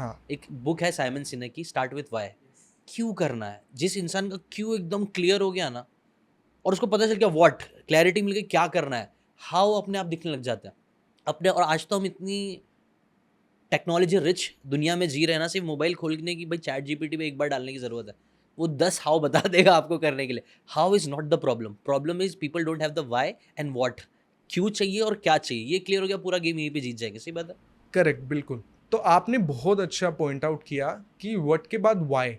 हाँ एक बुक है साइमन सिनेक की, स्टार्ट विथ वाई। क्यों करना है, जिस इंसान का क्यों एकदम क्लियर हो गया ना, और उसको पता चल गया व्हाट, क्लैरिटी मिल गई क्या करना है, हाउ अपने आप दिखने लग जाता है अपने। और आज तो हम इतनी टेक्नोलॉजी रिच दुनिया में जी रहे हैं ना, सिर्फ मोबाइल खोलने की भाई चैट जीपीटी पे एक बार डालने की जरूरत है, वो 10 हाउ बता देगा आपको करने के लिए। How is not the problem, problem is people don't have the why and what, क्यों चाहिए और क्या चाहिए, ये क्लियर हो गया पूरा गेम यहीं पे जीत जाएगा। सही बात है। करेक्ट, बिल्कुल। तो आपने बहुत अच्छा पॉइंट आउट किया कि व्हाट के बाद वाई।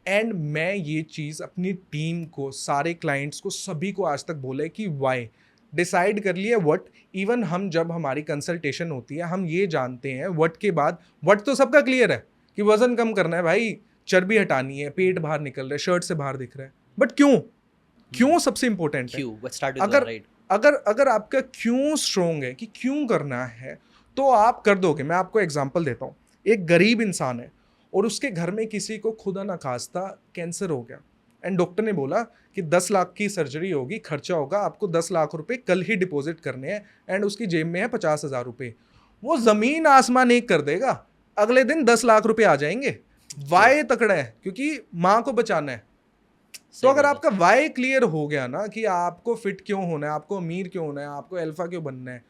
एंड मैं ये चीज़ अपनी टीम को, सारे क्लाइंट्स को, सभी को आज तक बोला है कि वाई डिसाइड कर लिया व्हाट। इवन हम जब हमारी कंसल्टेशन होती है हम ये जानते हैं व्हाट के बाद, व्हाट तो सबका क्लियर है कि वजन कम करना है भाई, चर्बी हटानी है, पेट बाहर निकल रहा है, शर्ट से बाहर दिख रहा है, बट क्यों? क्यों सबसे इंपॉर्टेंट है। क्यों, बट स्टार्ट विद अगर राइट। अगर अगर आपका क्यों स्ट्रोंग है कि क्यों करना है, तो आप कर दोगे। मैं आपको एग्जांपल देता हूँ। एक गरीब इंसान है और उसके घर में किसी को खुदा ना खास्ता कैंसर हो गया, एंड डॉक्टर ने बोला कि 10 लाख की सर्जरी होगी, खर्चा होगा, आपको 10 लाख रुपए कल ही डिपॉजिट करने हैं, एंड उसकी जेब में है 50,000 रुपये। वो जमीन आसमान एक कर देगा, अगले दिन 10 लाख रुपए आ जाएंगे। वाय तकड़ा है क्योंकि माँ को बचाना है। तो सही अगर बात है। आपका वाई क्लियर हो गया ना कि आपको फिट क्यों होना है, आपको अमीर क्यों होना है, आपको अल्फा क्यों बनना है,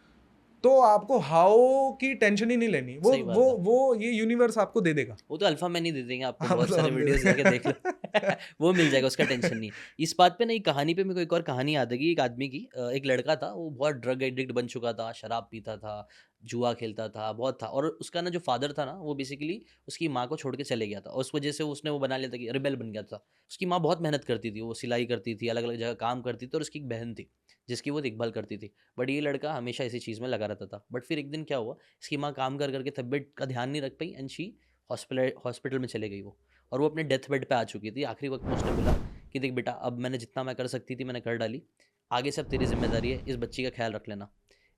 तो आपको हाउ की टेंशन ही नहीं लेनी। वो सही वो बात है। वो ये यूनिवर्स आपको दे देगा। वो तो अल्फा मैन ही दे देंगे आपको, हाँ, बहुत मतलब सारे हम दे वीडियोस जाके देख लो। देंगे। वो मिल जाएगा, उसका टेंशन नहीं है। इस बात पे ना एक कहानी पे मेरे को एक और कहानी याद आ गई, एक आदमी की। एक लड़का था, वो बहुत ड्रग एडिक्ट बन चुका था, शराब पीता था, जुआ खेलता था, बहुत था। और उसका ना जो फादर था ना, वो बेसिकली उसकी माँ को छोड़ के चले गया था, और उस वजह से उसने वो बना लिया था कि रिबेल बन गया था। उसकी माँ बहुत मेहनत करती थी, वो सिलाई करती थी, अलग अलग जगह काम करती थी, और उसकी एक बहन थी जिसकी वो देखभाल करती थी। बट ये लड़का हमेशा इसी चीज़ में लगा रहता था। बट फिर एक दिन क्या हुआ, इसकी माँ काम कर करके तबियत का ध्यान नहीं रख पाई, एंड शी हॉस्पिटल में चले गई वो। और वो अपने डेथ बेड पे आ चुकी थी। आखिरी वक्त में उसने बोला कि देख बेटा, अब मैंने जितना मैं कर सकती थी मैंने कर डाली, आगे से अब तेरी जिम्मेदारी है, इस बच्ची का ख्याल रख लेना।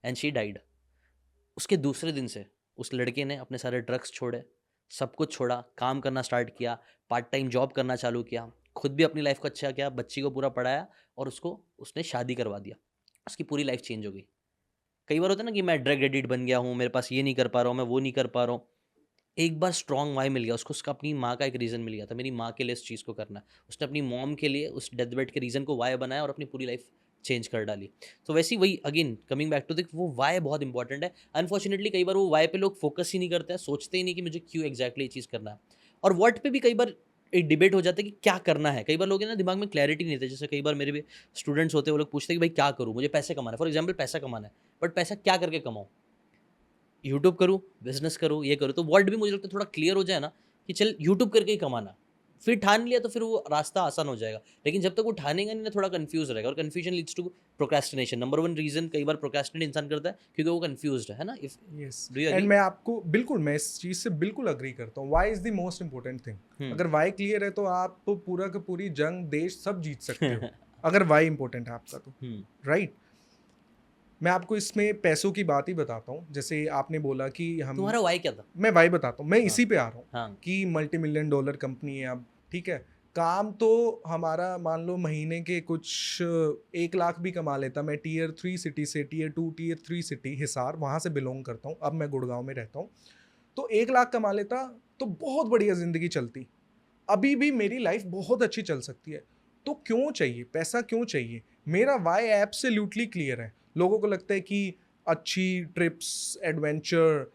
And she died. उसके दूसरे दिन से उस लड़के ने अपने सारे ड्रग्स छोड़े, सब कुछ छोड़ा, काम करना स्टार्ट किया, पार्ट टाइम जॉब करना चालू किया, खुद भी अपनी लाइफ को अच्छा किया, बच्ची को पूरा पढ़ाया, और उसको उसने शादी करवा दिया। उसकी पूरी लाइफ चेंज हो गई। कई बार होता है ना कि मैं ड्रग एडिक्ट बन गया हूँ, मेरे पास ये नहीं कर पा रहा हूँ, मैं वो नहीं कर पा रहा हूँ। एक बार स्ट्रॉन्ग वाई मिल गया उसको, उसका अपनी माँ का एक रीज़न मिल गया था, मेरी माँ के लिए इस चीज़ को करना है। उसने अपनी मॉम के लिए उस डेथ बेड के रीज़न को वाई बनाया और अपनी पूरी लाइफ चेंज कर डाली। तो वैसे ही वही again coming back to the, वो वाई बहुत इंपॉर्टेंट है। अनफॉर्चुनेटली कई बार वो वाई पे लोग फोकस ही नहीं करते हैं, सोचते ही नहीं कि मुझे क्यों एग्जैक्टली ये चीज़ करना है। और व्हाट पे भी कई बार एक डिबेट हो जाता है कि क्या करना है। कई बार लोग ना दिमाग में क्लैरिटी नहीं देते। जैसे कई बार मेरे भी स्टूडेंट्स होते हैं, वो लोग पूछते हैं कि भाई क्या करूँ, मुझे पैसे कमाना है, फॉर एग्जाम्पल पैसा कमाना है, बट पैसा क्या करके कमाऊँ, यूट्यूब करूँ, बिज़नेस करूँ, ये करूँ। तो वर्ड भी मुझे लगता है थोड़ा क्लियर हो जाए ना कि चल यूट्यूब करके ही कमाना। फिर ठान लिया तो फिर वो रास्ता आसान हो जाएगा। लेकिन जब तक वो ठानेगा नहीं ना, थोड़ा कन्फ्यूज़ रहेगा, और कन्फ्यूजन लीड्स टू प्रोक्रेस्टिनेशन। नंबर 1 रीज़न कई बार प्रोक्रेस्टिनेट इंसान करता है क्योंकि वो कन्फ्यूज़्ड है ना? If yes, do you and agree? मैं आपको बिल्कुल, मैं इस चीज़ से बिल्कुल अग्री करता हूँ। Why is the most important thing. हुँ। अगर वाई क्लियर है तो आप तो पूरा का पूरी जंग, देश सब जीत सकते हो, अगर वाई इंपॉर्टेंट है आपका तो। हुँ। राइट। मैं आपको इसमें पैसों की बात ही बताता हूँ। जैसे आपने बोला कि हम, तुम्हारा व्हाय क्या था? मैं वाई बताता हूँ, मैं हाँ, इसी पे आ रहा हूँ हाँ। कि मल्टी मिलियन डॉलर कंपनी है अब। ठीक है, काम तो हमारा मान लो महीने के कुछ 1 लाख भी कमा लेता। मैं टीयर 3 सिटी से, टीयर 2 टीयर 3 सिटी हिसार, वहाँ से बिलोंग करता हूँ, अब मैं गुड़गांव में रहता हूँ। तो 1 लाख कमा लेता तो बहुत बढ़िया ज़िंदगी चलती, अभी भी मेरी लाइफ बहुत अच्छी चल सकती है। तो क्यों चाहिए पैसा, क्यों चाहिए? मेरा वाई एब्सोल्युटली क्लियर है। लोगों को लगता है कि अच्छी trips, adventure,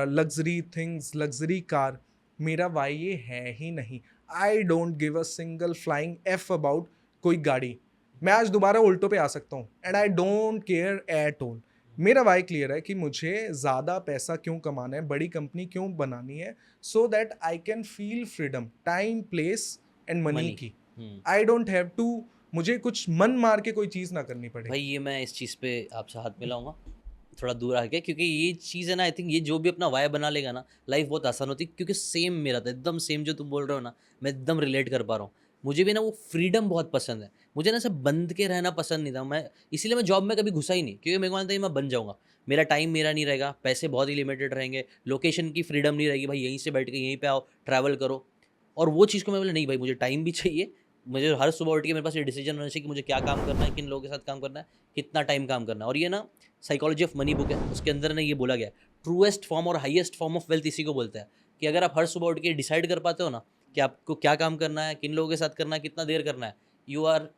luxury things, luxury car, मेरा वाई ये है ही नहीं। I don't give a single flying F about कोई गाड़ी। मैं आज दोबारा उल्टो पे आ सकता हूँ, and I don't care at all. मेरा वाई क्लियर है कि मुझे ज़्यादा पैसा क्यों कमाना है, बड़ी कंपनी क्यों बनानी है, so that I can feel freedom, time, place and money money. की। हुँ। आई डोंट हैव टू, मुझे कुछ मन मार के कोई चीज़ ना करनी पड़े। भाई ये मैं इस चीज़ पे आपसे हाथ मिलाऊँगा, थोड़ा दूर आके, क्योंकि ये चीज़ है ना, आई थिंक ये जो भी अपना वाय बना लेगा ना, लाइफ बहुत आसान होती है। क्योंकि सेम मेरा था, एकदम सेम जो तुम बोल रहे हो ना, मैं एकदम रिलेट कर पा रहा हूँ। मुझे भी ना वो फ्रीडम बहुत पसंद है। मुझे ना सब बंद के रहना पसंद नहीं था। मैं इसीलिए मैं जॉब में कभी घुसा ही नहीं, क्योंकि मेरे को मानता है मैं बन जाऊँगा। मेरा टाइम मेरा नहीं रहेगा, पैसे बहुत ही लिमिटेड रहेंगे, लोकेशन की फ्रीडम नहीं रहेगी, भाई यहीं से बैठ के यहीं पे आओ, ट्रैवल करो। और वो चीज़ को मैं बोला नहीं भाई, मुझे टाइम भी चाहिए, मुझे हर सुबह उठ के मेरे पास ये डिसीजन होना चाहिए कि मुझे क्या काम करना है, किन लोगों के साथ काम करना है, कितना टाइम काम करना है। और ये ना साइकोलॉजी ऑफ मनी बुक है, उसके अंदर ना ये बोला गया है, ट्रूएस्ट फॉर्म और हाईएस्ट फॉर्म ऑफ वेल्थ इसी को बोलते हैं। कि अगर आप हर सुबह उठ के डिसाइड कर पाते हो ना कि आपको क्या काम करना है, किन लोगों के साथ करना है, कितना देर करना है, यू आर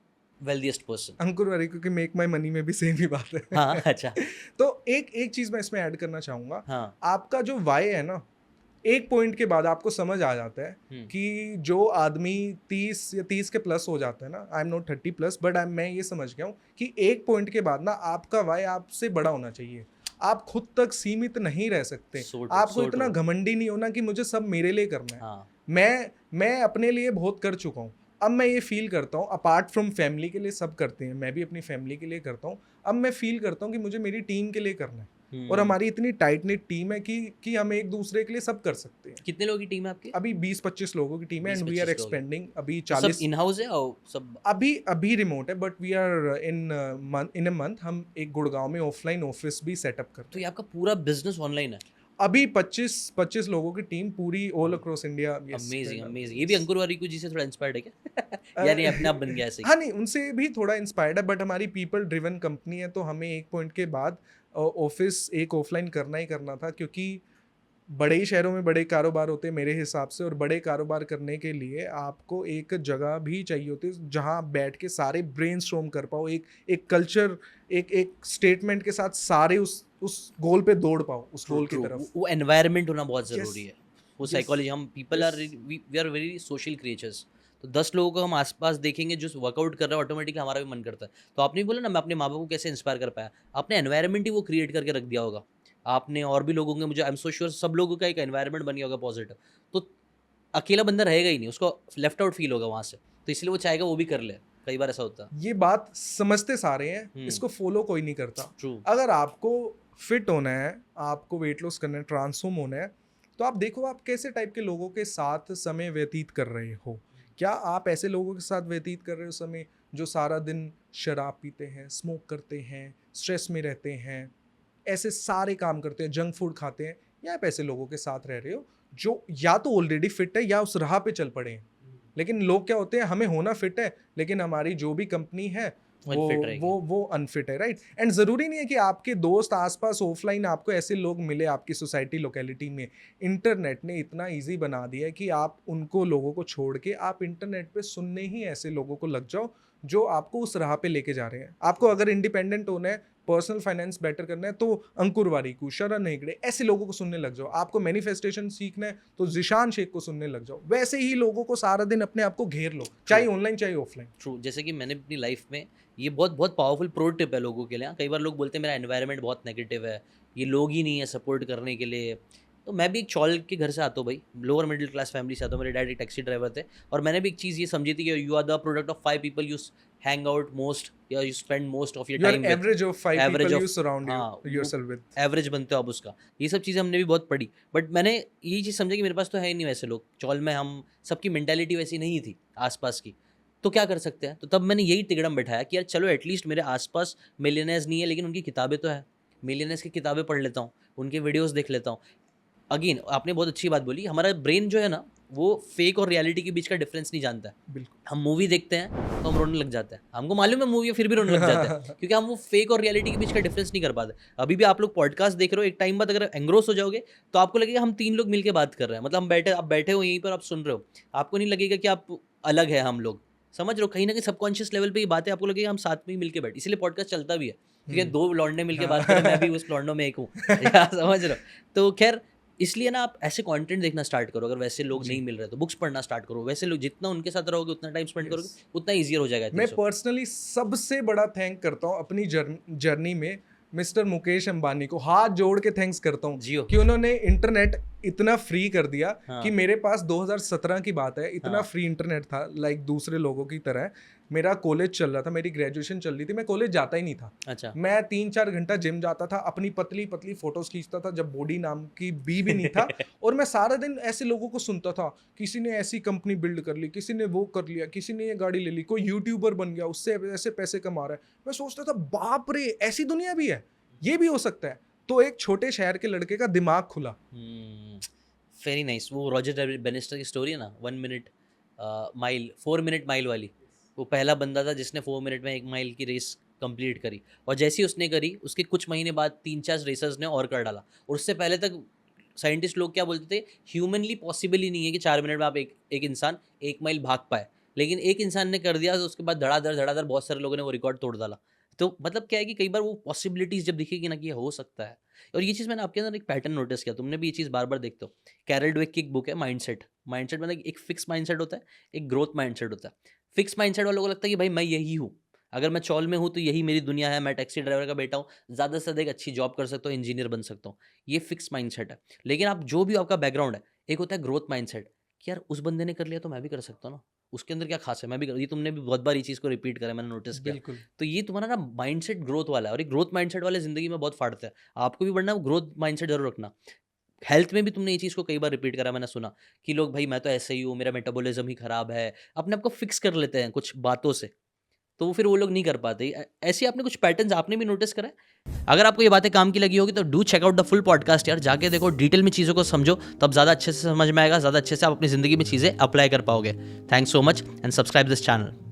वेल्दिएस्ट पर्सन। अंकुर वारिको की मेक माई मनी में भी सेम ही बात है। हाँ, अच्छा। तो एक एक चीज मैं इसमें ऐड करना चाहूंगा, हाँ। आपका जो वाई है ना, एक पॉइंट के बाद आपको समझ आ जाता है हुँ। कि जो आदमी 30 या 30 के प्लस हो जाता है ना, I am not 30 plus, but मैं ये समझ गया हूँ कि एक पॉइंट के बाद ना आपका वाई आपसे बड़ा होना चाहिए। आप खुद तक सीमित नहीं रह सकते। सो ट्रू, आपको सो इतना ट्रू। घमंडी नहीं होना कि मुझे सब मेरे लिए करना है। हाँ। मैं अपने लिए बहुत कर चुका हूँ। अब मैं ये फील करता हूँ, अपार्ट फ्रॉम फैमिली के लिए सब करते हैं, मैं भी अपनी फैमिली के लिए करता हूँ। अब मैं फील करता हूँ कि मुझे मेरी टीम के लिए करना है, और हुँ। हमारी इतनी टाइट निट टीम है कि हम एक दूसरे के लिए सब कर सकते हैं। कितने लोगों की टीम है आपकी? अभी 20-25 लोगों की टीम है, एंड वी आर 20-25 लोग हैं। एक्सपेंडिंग। अभी तो सब 40 इन हाउस है और सब? अभी अभी रिमोट है, but we are in a month हम एक गुड़गांव में ऑफलाइन ऑफिस भी सेटअप कर तो रहे ये हैं। आपका पूरा बिज़नेस ऑनलाइन है? अभी 25 लोगों की टीम पूरी all across India. Yes, amazing, amazing. ये भी अंकुर वारिकू जी से थोड़ा इंस्पायर्ड है क्या? अ, या नहीं अपने आप बन गया ऐसे ही? हाँ, नहीं, उनसे भी थोड़ा इंस्पायर्ड है, बट हमारी पीपल ड्रिवन कंपनी है, तो हमें एक पॉइंट के बाद ऑफिस एक ऑफलाइन करना ही करना था, क्योंकि बड़े ही शहरों में बड़े कारोबार होते हैं मेरे हिसाब से, और बड़े कारोबार करने के लिए आपको एक जगह भी चाहिए होती है जहां आप बैठ के सारे ब्रेनस्टॉर्म कर पाओ, एक एक कल्चर, एक स्टेटमेंट के साथ सारे उस गोल पे दौड़ पाओ, उस ट्रू, गोल की ट्रू। तरफ। वो एनवायरनमेंट होना बहुत यस, ज़रूरी है। वो यस, साइकोलॉजी हम people are yes. We are very social creatures. तो 10 लोगों को हम आस-पास देखेंगे जो वर्कआउट कर रहा है ऑटोमेटिकली हमारा भी मन करता है। तो आपने बोला ना मैं अपने माँ-बाप को कैसे इंस्पायर कर पाया। आपने एनवायरनमेंट ही वो क्रिएट करके रख दिया होगा। आपने और भी लोग होंगे मुझे आई एम सो श्योर सब लोगों का एक एनवायरनमेंट बन गया होगा पॉजिटिव। तो अकेला बंदा रहेगा ही नहीं, उसको लेफ्ट आउट फील होगा वहाँ से। तो इसलिए वो चाहेगा वो भी कर ले। कई बार ऐसा होता है। ये बात समझते सारे हैं, हुँ, इसको फॉलो कोई नहीं करता। ट्रू। अगर आपको फिट होना है, आपको वेट लॉस करना है, ट्रांसफॉर्म होना है, तो आप देखो आप कैसे टाइप के लोगों के साथ समय व्यतीत कर रहे हो। क्या आप ऐसे लोगों के साथ व्यतीत कर रहे हो समय जो सारा दिन शराब पीते हैं, स्मोक करते हैं, स्ट्रेस में रहते हैं, ऐसे सारे काम करते हैं, जंक फूड खाते हैं, या आप ऐसे लोगों के साथ रह रहे हो जो या तो ऑलरेडी फिट है या उस राह पे चल पड़े हैं। लेकिन लोग क्या होते हैं, हमें होना फिट है, लेकिन हमारी जो भी कंपनी है वो अनफिट रहेगी। वो अनफिट है, राइट? एंड ज़रूरी नहीं है कि आपके दोस्त आसपास ऑफलाइन आपको ऐसे लोग मिले आपकी सोसाइटी लोकेलिटी में। इंटरनेट ने इतना इजी बना दिया है कि आप उनको लोगों को छोड़ के आप इंटरनेट पे सुनने ही ऐसे लोगों को लग जाओ जो आपको उस राह पे लेके जा रहे हैं। आपको अगर इंडिपेंडेंट होना है, पर्सनल फाइनेंस बेटर करना है, तो अंकुर वारिकू, शरण हेगड़े, ऐसे लोगों को सुनने लग जाओ। आपको मैनिफेस्टेशन सीखना है तो जिशान शेख को सुनने लग जाओ। वैसे ही लोगों को सारा दिन अपने आप को घेर लो, चाहे ऑनलाइन चाहे ऑफलाइन। ट्रू। जैसे कि मैंने अपनी लाइफ में ये बहुत बहुत पावरफुल प्रो टिप है लोगों के लिए। हाँ, कई बार लोग बोलते हैं मेरा एनवायरनमेंट बहुत नेगेटिव है, ये लोग ही नहीं है सपोर्ट करने के लिए। तो मैं भी एक चौल के घर से आता हूँ भाई, लोअर मिडिल क्लास फैमिली से आता हूँ। मेरे डैडी टैक्सी ड्राइवर थे और मैंने भी एक चीज़ ये समझी थी कि you are the product of 5 people you hang out most या you spend most of your you are time with. Average of 5 average people you of surround हाँ, वो योरसेल्फ विद। एवरेज बनते हो आप उसका। ये सब चीज़ें हमने भी बहुत पढ़ी। बट मैंने ये चीज़ समझा कि मेरे पास तो है ही नहीं वैसे लोग। चौल में हम सबकी मेंटालिटी वैसी नहीं थी आस-पास की। तो क्या कर सकते हैं? तो तब मैंने यही तिकड़म बैठाया कि यार चलो एटलीस्ट मेरे आस-पास मिलियनेयर्स नहीं है लेकिन उनकी किताबें तो है। मिलियनेयर्स की किताबें पढ़ लेता हूँ, उनके वीडियोज़ देख लेता हूँ। अगेन आपने बहुत अच्छी बात बोली, हमारा ब्रेन जो है ना, वो फेक और रियलिटी के बीच का डिफरेंस नहीं जानता है। बिल्कुल। हम मूवी देखते हैं तो हम रोने लग जाते हैं। हमको मालूम है मूवी है फिर भी रोने लग जाते हैं क्योंकि हम वो फेक और रियलिटी के बीच का डिफरेंस नहीं कर पाते। अभी भी आप लोग पॉडकास्ट देख रहे हो, एक टाइम बाद अगर एंग्रोस हो जाओगे तो आपको लगेगा हम 3 लोग मिलके बात कर रहे हैं। मतलब हम बैठे आप बैठे हो यहीं पर आप सुन रहे हो। आपको नहीं लगेगा कि आप अलग है हम लोग। समझ रहे हो? कहीं न कहीं सबकॉन्शियस लेवल पे ये बातें आपको लगेगा हम साथ में ही मिलके बैठे। इसीलिए पॉडकास्ट चलता भी है। क्योंकि 2 लौंडे मिलके बात कर रहे हैं, मैं भी उस लौंडों में एक हूँ। या समझ रहे हो? तो खैर इसलिए ना आप ऐसे कंटेंट देखना स्टार्ट करो। अगर वैसे लोग जी। नहीं मिल रहे तो बुक्स पढ़ना स्टार्ट करो। वैसे लोग जितना उनके साथ रहोगे उतना टाइम स्पेंड करोगे Yes. उतना ईज़ियर हो जाएगा आई थिंक मैं सो। पर्सनली सबसे बड़ा थैंक करता हूँ अपनी जर्नी में मिस्टर मुकेश अंबानी को, हाथ जोड़ के थैंक्स करता हूँ जियो। कि उन्होंने इंटरनेट इतना फ्री कर दिया हाँ। कि मेरे पास 2017 की बात है, इतना हाँ। फ्री इंटरनेट था लाइक दूसरे लोगों की तरह। मेरा कॉलेज चल रहा था, मेरी ग्रेजुएशन चल रही थी, मैं कॉलेज जाता ही नहीं था। अच्छा। मैं 3-4 घंटा जिम जाता था, अपनी पतली पतली फोटोज खींचता था जब बॉडी नाम की बी भी नहीं था। और मैं सारा दिन ऐसे लोगों को सुनता था, किसी ने ऐसी कंपनी बिल्ड कर ली, किसी ने वो कर लिया, किसी ने ये गाड़ी ले ली, कोई यूट्यूबर बन गया, उससे ऐसे पैसे कमा रहा है। मैं सोचता था बाप रे, ऐसी दुनिया भी है, ये भी हो सकता है। तो एक छोटे शहर के लड़के का दिमाग खुला। Very nice. वो रॉजर बेनिस्टर की स्टोरी है ना 1 मिनट माइल 4 मिनट माइल वाली। वो पहला बंदा था जिसने 4 मिनट में 1 माइल की रेस कंप्लीट करी और जैसे ही उसने करी उसके कुछ महीने बाद 3-4 रेसर्स ने और कर डाला और उससे पहले तक साइंटिस्ट लोग क्या बोलते थे, ह्यूमनली पॉसिबल ही नहीं है कि 4 मिनट में आप एक इंसान 1 माइल भाग पाए, लेकिन एक इंसान ने कर दिया तो उसके बाद धड़ाधड़ बहुत सारे लोगों ने वो रिकॉर्ड तोड़ डाला। तो मतलब क्या है कि कई बार वो पॉसिबिलिटीज़ जब दिखेगी ना कि ये हो सकता है, और ये चीज़ मैंने आपके अंदर एक पैटर्न नोटिस किया, तुमने भी ये चीज़ बार-बार देखते हो। कैरल ड्वेक की एक बुक है माइंडसेट, माइंडसेट मतलब एक फिक्स माइंडसेट होता है, एक ग्रोथ माइंडसेट होता है। फिक्स माइंडसेट वालों को लगता है कि भाई मैं यही हूँ, अगर मैं चौल में हूँ तो यही मेरी दुनिया है, मैं टैक्सी ड्राइवर का बेटा हूँ, ज़्यादा से ज़्यादा एक अच्छी जॉब कर सकता हूँ, इंजीनियर बन सकता हूँ। ये फिक्स माइंडसेट है। लेकिन आप जो भी आपका बैकग्राउंड है, एक होता है ग्रोथ माइंडसेट कि यार उस बंदे ने कर लिया तो मैं भी कर सकता हूँ ना, उसके अंदर क्या खास है, मैं भी कर, ये तुमने भी बहुत बार ये चीज़ को रिपीट करा, मैंने नोटिस किया। बिल्कुल। तो ये तुम्हारा ना माइंडसेट ग्रोथ वाला है, और ये ग्रोथ माइंडसेट वाले ज़िंदगी में बहुत फाड़ते हैं। आपको भी बढ़ना है, वो ग्रोथ माइंडसेट ज़रूर रखना। हेल्थ में भी तुमने ये चीज़ को कई बार रिपीट करा, मैंने सुना कि लोग भाई मैं तो ऐसे ही हूँ, मेरा मेटाबॉलिज्म ही खराब है, अपने आप को फिक्स कर लेते हैं कुछ बातों से, तो फिर वो लोग नहीं कर पाते। ऐसे आपने कुछ पैटर्न्स आपने भी नोटिस करा है? अगर आपको ये बातें काम की लगी होगी तो do check out the full podcast यार, जाके देखो, डिटेल में चीज़ों को समझो, तब ज़्यादा अच्छे से समझ में आएगा, ज़्यादा अच्छे से आप अपनी ज़िंदगी में चीज़ें अप्लाई कर पाओगे। Thanks so much and subscribe this channel.